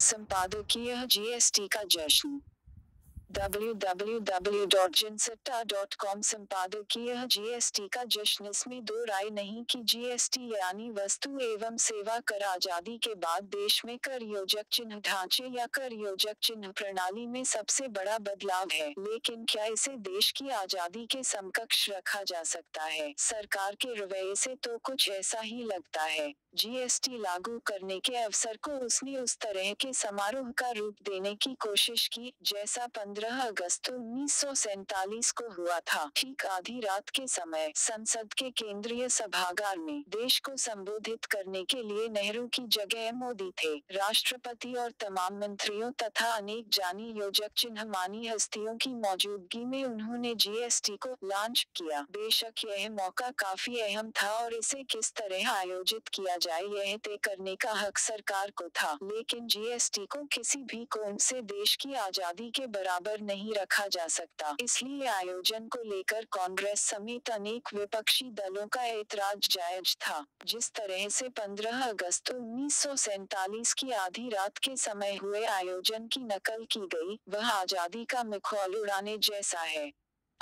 संपादकीय जीएसटी का जश्न www.jinsatta.com संपादकीय जीएसटी का जश्न। इसमें दो राय नहीं कि जीएसटी यानी वस्तु एवं सेवा कर आजादी के बाद देश में कर योजक चिन्ह ढांचे या कर योजक चिन्ह प्रणाली में सबसे बड़ा बदलाव है, लेकिन क्या इसे देश की आजादी के समकक्ष रखा जा सकता है? सरकार के रवैये से तो कुछ ऐसा ही लगता है। जीएसटी लागू करने के अवसर को उसने उस तरह के समारोह का रूप देने की कोशिश की जैसा 15 अगस्त 1947 को हुआ था। ठीक आधी रात के समय संसद के केंद्रीय सभागार में देश को संबोधित करने के लिए नेहरू की जगह मोदी थे। राष्ट्रपति और तमाम मंत्रियों तथा अनेक जानी योजक चिन्ह मानी हस्तियों की मौजूदगी में उन्होंने जीएसटी को लॉन्च किया। बेशक यह मौका काफी अहम था और इसे किस तरह आयोजित किया जाए यह तय करने का हक सरकार को था, लेकिन जीएसटी को किसी भी कोण से देश की आजादी के बराबर नहीं रखा जा सकता। इसलिए आयोजन को लेकर कांग्रेस समेत अनेक विपक्षी दलों का ऐतराज जायज था। जिस तरह से 15 अगस्त 1947 की आधी रात के समय हुए आयोजन की नकल की गई, वह आजादी का मखौल उड़ाने जैसा है।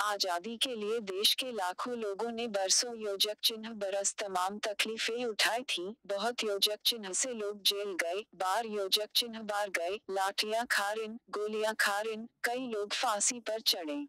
आजादी के लिए देश के लाखों लोगों ने बरसों योजक चिन्ह बरस तमाम तकलीफें उठाई थी। बहुत योजक चिन्ह से लोग जेल गए, बार योजक चिन्ह बार गए, लाठियां खारिन, गोलियां खारिन, कई लोग फांसी पर चढ़े।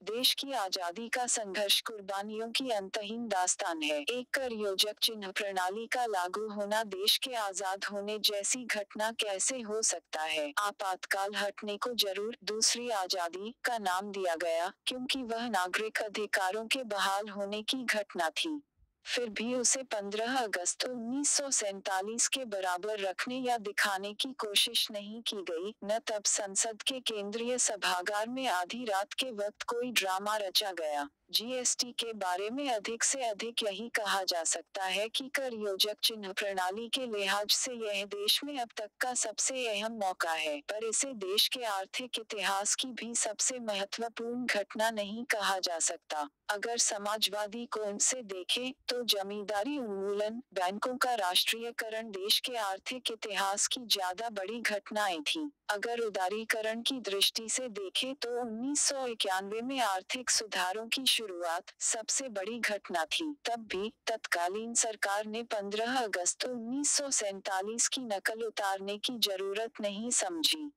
देश की आजादी का संघर्ष कुर्बानियों की अंतहीन दास्तान है। एक कर योजक चिन्ह प्रणाली का लागू होना देश के आजाद होने जैसी घटना कैसे हो सकता है? आपातकाल हटने को जरूर दूसरी आजादी का नाम दिया गया, क्योंकि वह नागरिक अधिकारों के बहाल होने की घटना थी। फिर भी उसे 15 अगस्त 1947 के बराबर रखने या दिखाने की कोशिश नहीं की गई। न तब संसद के केंद्रीय सभागार में आधी रात के वक्त कोई ड्रामा रचा गया। जीएसटी के बारे में अधिक से अधिक यही कहा जा सकता है कि कर योजक चिन्ह प्रणाली के लिहाज से यह देश में अब तक का सबसे अहम मौका है, पर इसे देश के आर्थिक इतिहास की भी सबसे महत्वपूर्ण घटना नहीं कहा जा सकता। अगर समाजवादी कोण से देखें, तो जमींदारी उन्मूलन, बैंकों का राष्ट्रीयकरण देश के आर्थिक इतिहास की ज्यादा बड़ी घटनाएं थीं। अगर उदारीकरण की दृष्टि से देखें तो 1991 में आर्थिक सुधारों की शुरुआत सबसे बड़ी घटना थी। तब भी तत्कालीन सरकार ने 15 अगस्त 1947 की नकल उतारने की जरूरत नहीं समझी।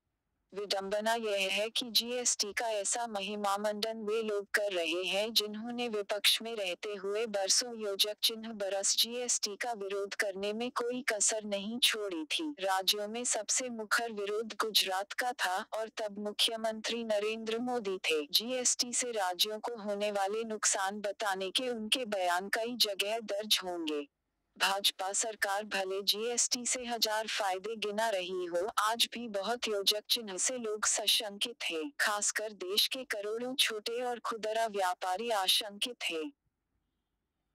विडंबना यह है कि जीएसटी का ऐसा महिमामंडन वे लोग कर रहे हैं जिन्होंने विपक्ष में रहते हुए बरसों योजक चिन्ह बरस जीएसटी का विरोध करने में कोई कसर नहीं छोड़ी थी। राज्यों में सबसे मुखर विरोध गुजरात का था और तब मुख्यमंत्री नरेंद्र मोदी थे। जीएसटी से राज्यों को होने वाले नुकसान बताने के उनके बयान कई जगह दर्ज होंगे। भाजपा सरकार भले जीएसटी से हजार फायदे गिना रही हो, आज भी बहुत योजक चिन्ह से लोग सशंकित हैं। खासकर देश के करोड़ों छोटे और खुदरा व्यापारी आशंकित हैं।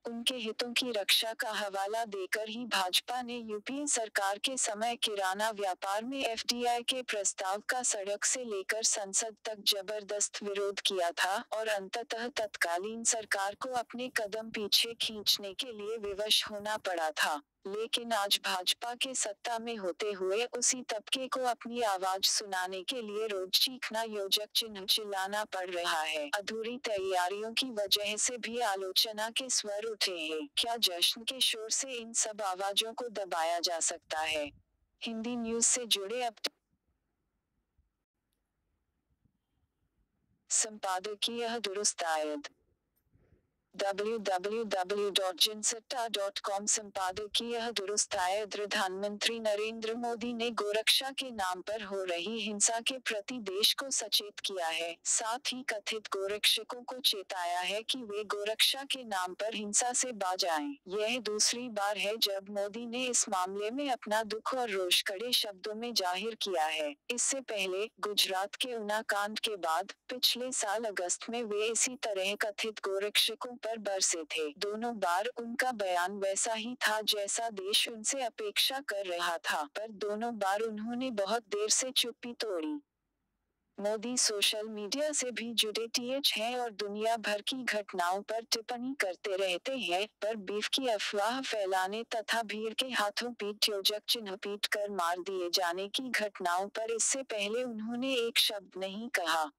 उनके हितों की रक्षा का हवाला देकर ही भाजपा ने यूपीए सरकार के समय किराना व्यापार में एफडीआई के प्रस्ताव का सड़क से लेकर संसद तक जबरदस्त विरोध किया था और अंततः तत्कालीन सरकार को अपने कदम पीछे खींचने के लिए विवश होना पड़ा था। लेकिन आज भाजपा के सत्ता में होते हुए उसी तबके को अपनी आवाज सुनाने के लिए रोज चीखना योजक चिन्ह चिल्लाना पड़ रहा है। अधूरी तैयारियों की वजह से भी आलोचना के स्वर उठे हैं। क्या जश्न के शोर से इन सब आवाजों को दबाया जा सकता है? हिंदी न्यूज से जुड़े अब संपादकीय दुरुस्त आयद www.jinsatta.com संपादकीय दुरुस्त आयद। प्रधानमंत्री नरेंद्र मोदी ने गोरक्षा के नाम पर हो रही हिंसा के प्रति देश को सचेत किया है। साथ ही कथित गोरक्षकों को चेताया है कि वे गोरक्षा के नाम पर हिंसा से बाज आएं। यह दूसरी बार है जब मोदी ने इस मामले में अपना दुख और रोष कड़े शब्दों में जाहिर किया है। इससे पहले गुजरात के उना कांड के बाद पिछले साल अगस्त में वे इसी तरह कथित गोरक्षकों पर बरसे थे। दोनों बार उनका बयान वैसा ही था जैसा देश उनसे अपेक्षा कर रहा था, पर दोनों बार उन्होंने बहुत देर से चुप्पी तोड़ी। मोदी सोशल मीडिया से भी जुड़े हैं और दुनिया भर की घटनाओं पर टिप्पणी करते रहते हैं, पर बीफ की अफवाह फैलाने तथा भीड़ के हाथों पीठ योजक चिन्ह पीट कर मार दिए जाने की घटनाओं पर इससे पहले उन्होंने एक शब्द नहीं कहा।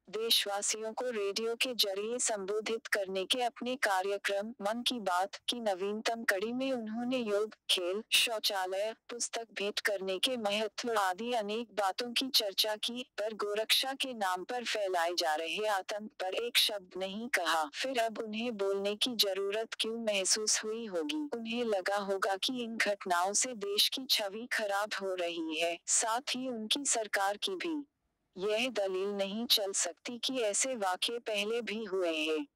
देशवासियों को रेडियो के जरिए संबोधित करने के अपने कार्यक्रम मन की बात की नवीनतम कड़ी में उन्होंने योग, खेल, शौचालय, पुस्तक भेंट करने के महत्व आदि अनेक बातों की चर्चा की, पर गोरक्षा के नाम पर फैलाए जा रहे आतंक पर एक शब्द नहीं कहा। फिर अब उन्हें बोलने की जरूरत क्यों महसूस हुई होगी? उन्हें लगा होगा कि इन घटनाओं से देश की छवि खराब हो रही है, साथ ही उनकी सरकार की भी। यह दलील नहीं चल सकती कि ऐसे वाक़ये पहले भी हुए हैं।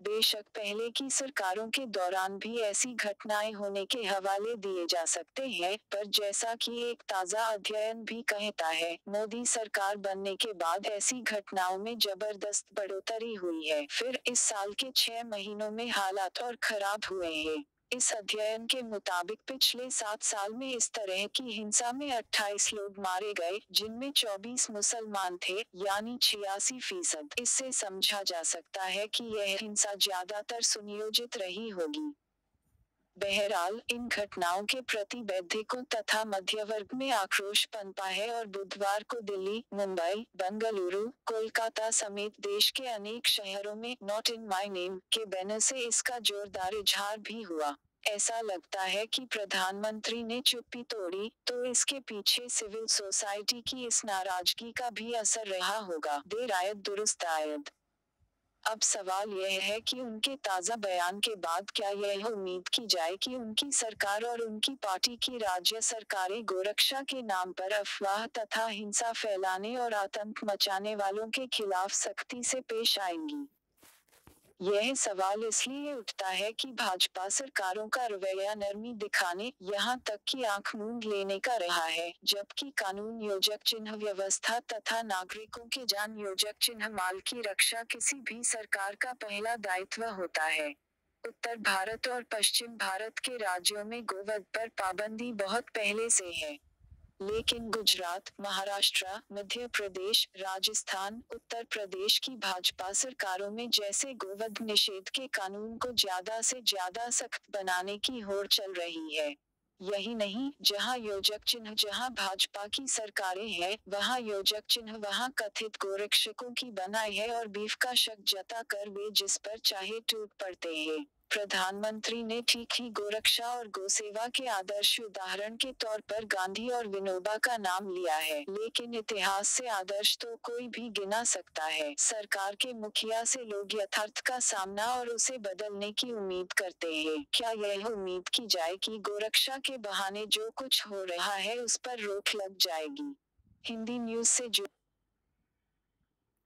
बेशक पहले की सरकारों के दौरान भी ऐसी घटनाएं होने के हवाले दिए जा सकते हैं, पर जैसा कि एक ताज़ा अध्ययन भी कहता है, मोदी सरकार बनने के बाद ऐसी घटनाओं में जबरदस्त बढ़ोतरी हुई है। फिर इस साल के 6 महीनों में हालात और खराब हुए हैं। इस अध्ययन के मुताबिक पिछले 7 साल में इस तरह की हिंसा में 28 लोग मारे गए, जिनमें 24 मुसलमान थे, यानी 86%। इससे समझा जा सकता है कि यह हिंसा ज्यादातर सुनियोजित रही होगी। बहरहाल, इन घटनाओं के प्रति बौद्धिकों तथा मध्य वर्ग में आक्रोश पनपा है और बुधवार को दिल्ली, मुंबई, बेंगलुरु, कोलकाता समेत देश के अनेक शहरों में "नॉट इन माय नेम" के बैनर से इसका जोरदार इजहार भी हुआ। ऐसा लगता है कि प्रधानमंत्री ने चुप्पी तोड़ी, तो इसके पीछे सिविल सोसाइटी की इस नाराजगी का भी असर रहा होगा। देर आयत दुरुस्त आयत। अब सवाल यह है कि उनके ताज़ा बयान के बाद क्या यह उम्मीद की जाए कि उनकी सरकार और उनकी पार्टी की राज्य सरकारें गोरक्षा के नाम पर अफवाह तथा हिंसा फैलाने और आतंक मचाने वालों के खिलाफ सख्ती से पेश आएंगी। यह सवाल इसलिए उठता है कि भाजपा सरकारों का रवैया नरमी दिखाने, यहाँ तक कि आंख मूंद लेने का रहा है, जबकि कानून योजक चिन्ह व्यवस्था तथा नागरिकों के जान योजक चिन्ह माल की रक्षा किसी भी सरकार का पहला दायित्व होता है। उत्तर भारत और पश्चिम भारत के राज्यों में गोवध पर पाबंदी बहुत पहले से है। लेकिन गुजरात, महाराष्ट्र, मध्य प्रदेश, राजस्थान, उत्तर प्रदेश की भाजपा सरकारों में जैसे गोवध निषेध के कानून को ज्यादा से ज्यादा सख्त बनाने की होड़ चल रही है। यही नहीं, जहां योजक चिन्ह जहां भाजपा की सरकारें हैं, वहां योजक चिन्ह वहां कथित गोरक्षकों की बनाई है और बीफ का शक जता कर वे जिस पर चाहे टूट पड़ते हैं। प्रधानमंत्री ने ठीक ही गोरक्षा और गोसेवा के आदर्श उदाहरण के तौर पर गांधी और विनोबा का नाम लिया है, लेकिन इतिहास से आदर्श तो कोई भी गिना सकता है। सरकार के मुखिया से लोग यथार्थ का सामना और उसे बदलने की उम्मीद करते हैं। क्या यह उम्मीद की जाए कि गोरक्षा के बहाने जो कुछ हो रहा है उस पर रोक लग जाएगी? हिंदी न्यूज से